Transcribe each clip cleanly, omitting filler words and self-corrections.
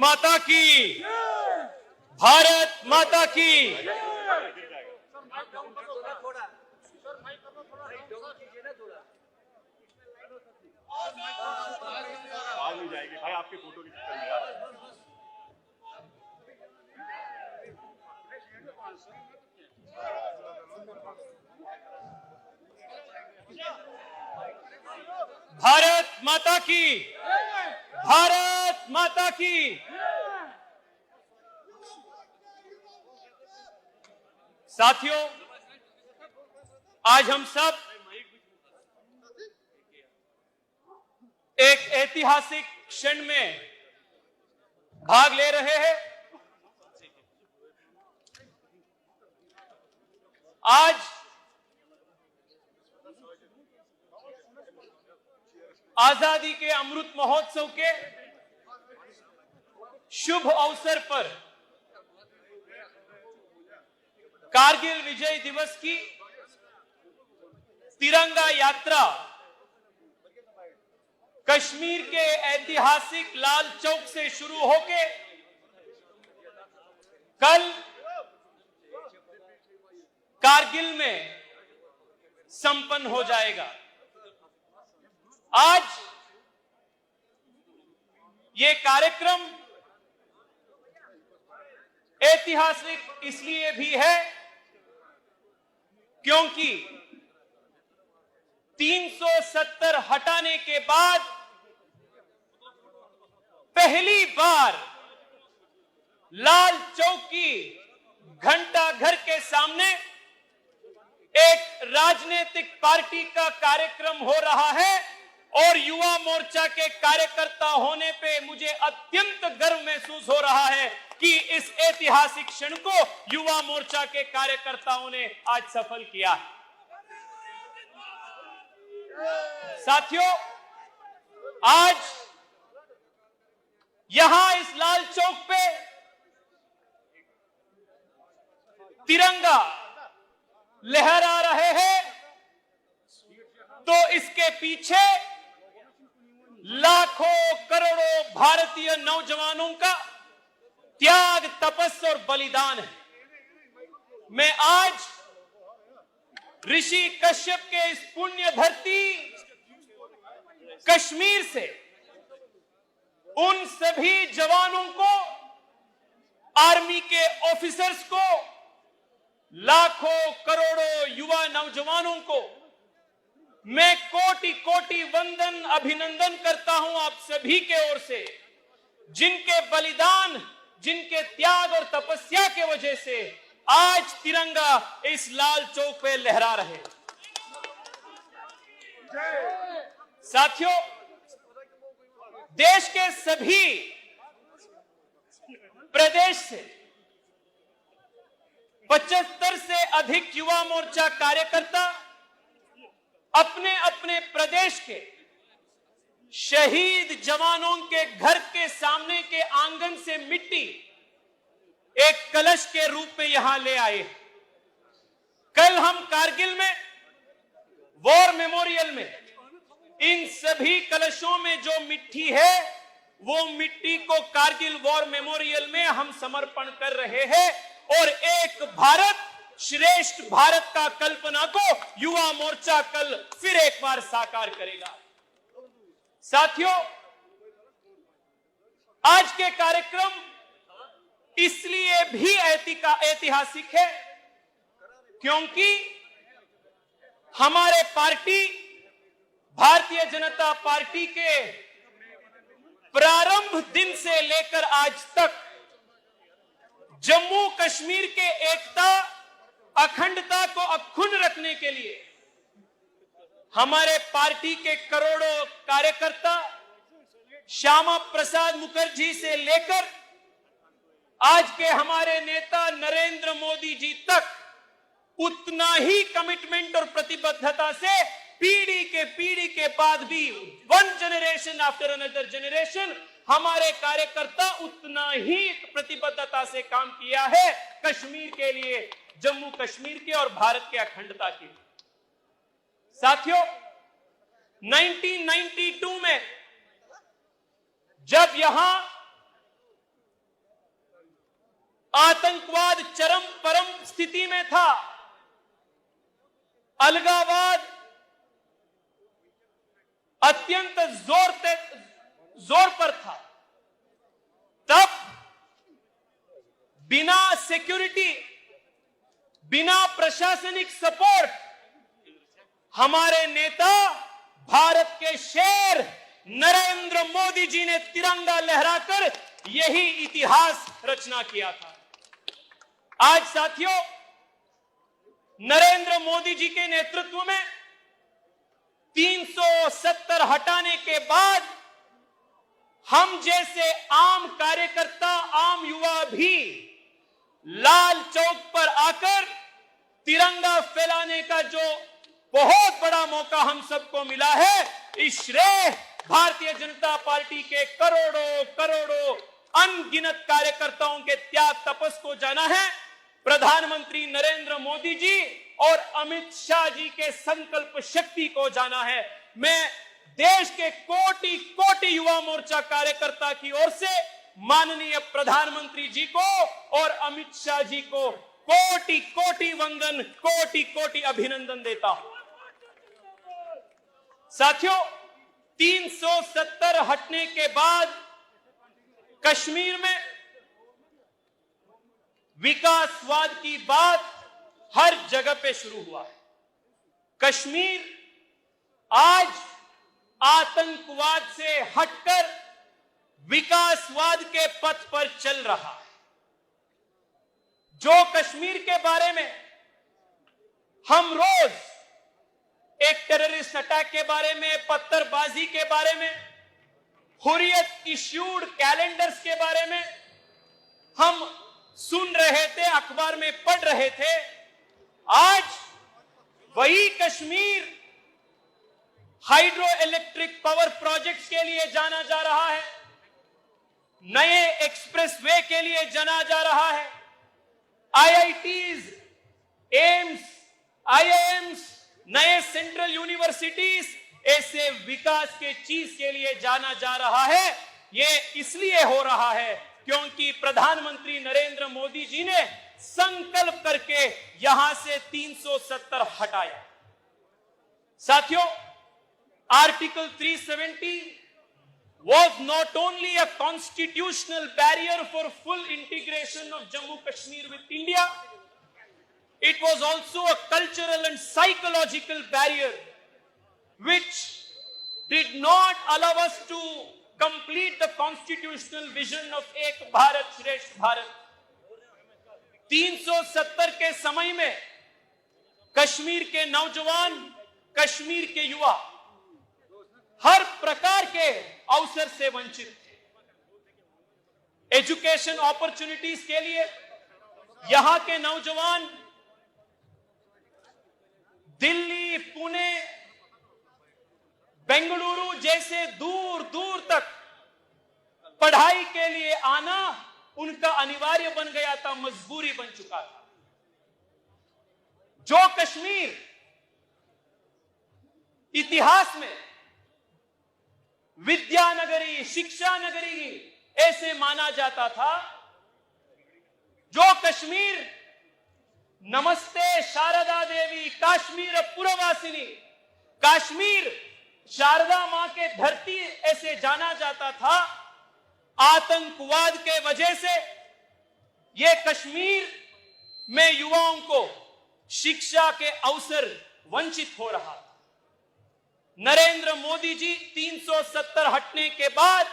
माता की, भारत माता की। आवाज नहीं जाएगी भाई आपकी फोटो की चक्कर में यार। भारत माता की, भारत माता की। साथियों, आज हम सब एक ऐतिहासिक क्षण में भाग ले रहे हैं। आज आजादी के अमृत महोत्सव के शुभ अवसर पर कारगिल विजय दिवस की तिरंगा यात्रा कश्मीर के ऐतिहासिक लाल चौक से शुरू होके कल कारगिल में संपन्न हो जाएगा। आज ये कार्यक्रम ऐतिहासिक इसलिए भी है क्योंकि 370 हटाने के बाद पहली बार लाल चौक की घंटा घर के सामने एक राजनीतिक पार्टी का कार्यक्रम हो रहा है और युवा मोर्चा के कार्यकर्ता होने पे मुझे अत्यंत गर्व महसूस हो रहा है कि इस ऐतिहासिक क्षण को युवा मोर्चा के कार्यकर्ताओं ने आज सफल किया है। साथियों, आज यहां इस लाल चौक पे तिरंगा लहरा रहे हैं तो इसके पीछे लाखों करोड़ों भारतीय नौजवानों का त्याग, तपस्या और बलिदान है। मैं आज ऋषि कश्यप के इस पुण्य धरती कश्मीर से उन सभी जवानों को, आर्मी के ऑफिसर्स को, लाखों करोड़ों युवा नौजवानों को मैं कोटि कोटि वंदन, अभिनंदन करता हूं आप सभी के ओर से, जिनके बलिदान, जिनके त्याग और तपस्या के वजह से आज तिरंगा इस लाल चौक पे लहरा रहे। साथियों, देश के सभी प्रदेश से 75 से अधिक युवा मोर्चा कार्यकर्ता अपने अपने प्रदेश के शहीद जवानों के घर के सामने के आंगन से मिट्टी एक कलश के रूप में यहां ले आए। कल हम कारगिल में वॉर मेमोरियल में इन सभी कलशों में जो मिट्टी है वो मिट्टी को कारगिल वॉर मेमोरियल में हम समर्पण कर रहे हैं और एक भारत श्रेष्ठ भारत का कल्पना को युवा मोर्चा कल फिर एक बार साकार करेगा। साथियों, आज के कार्यक्रम इसलिए भी ऐतिहासिक है क्योंकि हमारे पार्टी भारतीय जनता पार्टी के प्रारंभ दिन से लेकर आज तक जम्मू कश्मीर के एकता, अखंडता को अक्षुण्ण रखने के लिए हमारे पार्टी के करोड़ों कार्यकर्ता श्यामा प्रसाद मुखर्जी से लेकर आज के हमारे नेता नरेंद्र मोदी जी तक उतना ही कमिटमेंट और प्रतिबद्धता से पीढ़ी के बाद भी one generation after another generation हमारे कार्यकर्ता उतना ही प्रतिबद्धता से काम किया है कश्मीर के लिए, जम्मू कश्मीर के और भारत के अखंडता के लिए। साथियों, 1992 में जब यहां आतंकवाद चरम परम स्थिति में था, अलगावाद अत्यंत जोर पर था, तब बिना सिक्योरिटी, बिना प्रशासनिक सपोर्ट हमारे नेता भारत के शेर नरेंद्र मोदी जी ने तिरंगा लहराकर यही इतिहास रचना किया था। आज साथियों, नरेंद्र मोदी जी के नेतृत्व में 370 हटाने के बाद हम जैसे आम कार्यकर्ता, आम युवा भी लाल चौक पर आकर तिरंगा फैलाने का जो बहुत बड़ा मौका हम सबको मिला है, इस श्रेय भारतीय जनता पार्टी के करोड़ों करोड़ों अनगिनत कार्यकर्ताओं के त्याग तपस को जाना है। प्रधानमंत्री नरेंद्र मोदी जी और अमित शाह जी के संकल्प शक्ति को जाना है। मैं देश के कोटि कोटि युवा मोर्चा कार्यकर्ता की ओर से माननीय प्रधानमंत्री जी को और अमित शाह जी को कोटि कोटि वंदन, कोटि कोटि अभिनंदन देता हूं। साथियों, 370 हटने के बाद कश्मीर में विकासवाद की बात हर जगह पे शुरू हुआ है। कश्मीर आज आतंकवाद से हटकर विकासवाद के पथ पर चल रहा है। जो कश्मीर के बारे में हम रोज एक टेररिस्ट अटैक के बारे में, पत्थरबाजी के बारे में, हुर्रियत इश्यूड कैलेंडर्स के बारे में हम सुन रहे थे, अखबार में पढ़ रहे थे, आज वही Kashmir hydro electric power projects के लिए जाना जा रहा है, नए एक्सप्रेसवे के लिए जाना जा रहा है, आईआईटीज, एम्स, आईआईएम्स, नए सेंट्रल यूनिवर्सिटीज, ऐसे विकास के चीज के लिए जाना जा रहा है। ये इसलिए हो रहा है क्योंकि प्रधानमंत्री नरेंद्र मोदी जी ने संकल्प करके यहां से 370 हटाया। साथियों, article 370 was not only a constitutional barrier for full integration of Jammu Kashmir with India, it was also a cultural and psychological barrier which did not allow us to complete the constitutional vision of Ek Bharat Shresth Bharat. 370 के समय में कश्मीर के नौजवान, कश्मीर के युवा हर प्रकार के अवसर से वंचित थे। एजुकेशन अपॉर्चुनिटीज के लिए यहां के नौजवान दिल्ली, पुणे, बेंगलुरु जैसे दूर दूर तक पढ़ाई के लिए आना उनका अनिवार्य बन गया था, मजबूरी बन चुका था। जो कश्मीर इतिहास में विद्यानगरी, शिक्षा नगरी ऐसे माना जाता था, जो कश्मीर नमस्ते शारदा देवी, काश्मीर पुरवासिनी, कश्मीर शारदा मां के धरती ऐसे जाना जाता था, आतंकवाद के वजह से ये कश्मीर में युवाओं को शिक्षा के अवसर वंचित हो रहा था। नरेंद्र मोदी जी 370 हटने के बाद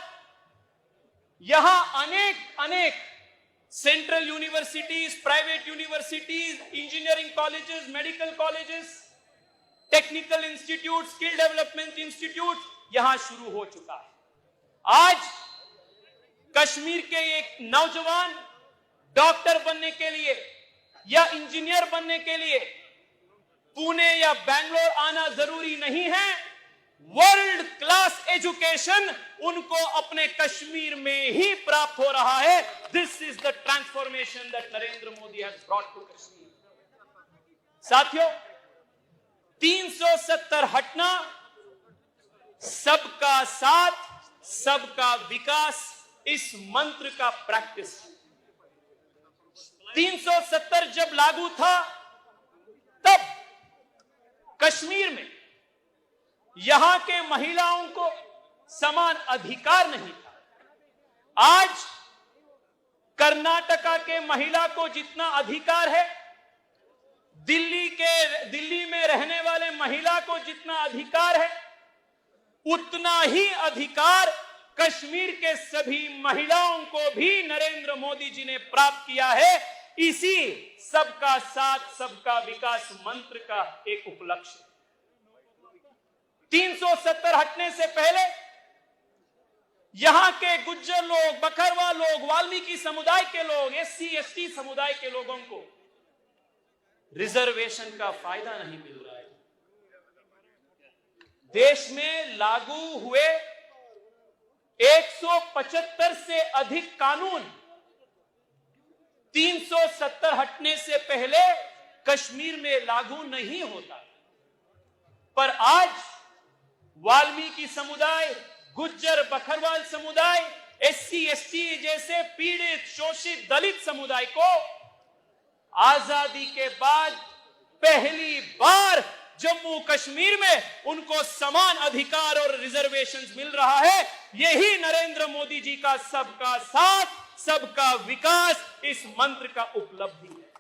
यहां अनेक central universities, private universities, engineering colleges, medical colleges, technical institute, skill development institute यहां शुरू हो चुका है। आज कश्मीर के एक नौजवान डॉक्टर बनने के लिए या इंजीनियर बनने के लिए पुणे या बैंगलोर आना जरूरी नहीं है। वर्ल्ड क्लास एजुकेशन उनको अपने कश्मीर में ही प्राप्त हो रहा है। This is the transformation that Narendra Modi has brought to Kashmir. साथियों, 370 हटना, सबका साथ, सबका विकास, इस मंत्र का प्रैक्टिस। 370 जब लागू था तब कश्मीर में यहां के महिलाओं को समान अधिकार नहीं था। आज कर्नाटका के महिला को जितना अधिकार है, दिल्ली में रहने वाले महिला को जितना अधिकार है, उतना ही अधिकार कश्मीर के सभी महिलाओं को भी नरेंद्र मोदी जी ने प्राप्त किया है। इसी सबका साथ सबका विकास मंत्र का एक उपलक्ष्य। 370 हटने से पहले यहां के गुज्जर लोग, बकरवा लोग, वाल्मीकि समुदाय के लोग, SC ST समुदाय के लोगों को रिजर्वेशन का फायदा नहीं मिल रहा है। देश में लागू हुए 175 से अधिक कानून 370 हटने से पहले कश्मीर में लागू नहीं होता, पर आज वाल्मीकि समुदाय, गुज्जर बकरवाल समुदाय, SC ST जैसे पीड़ित, शोषित, दलित समुदाय को आजादी के बाद पहली बार जम्मू कश्मीर में उनको समान अधिकार और रिजर्वेशंस मिल रहा है। यही नरेंद्र मोदी जी का सबका साथ सबका विकास इस मंत्र का उपलब्धि है।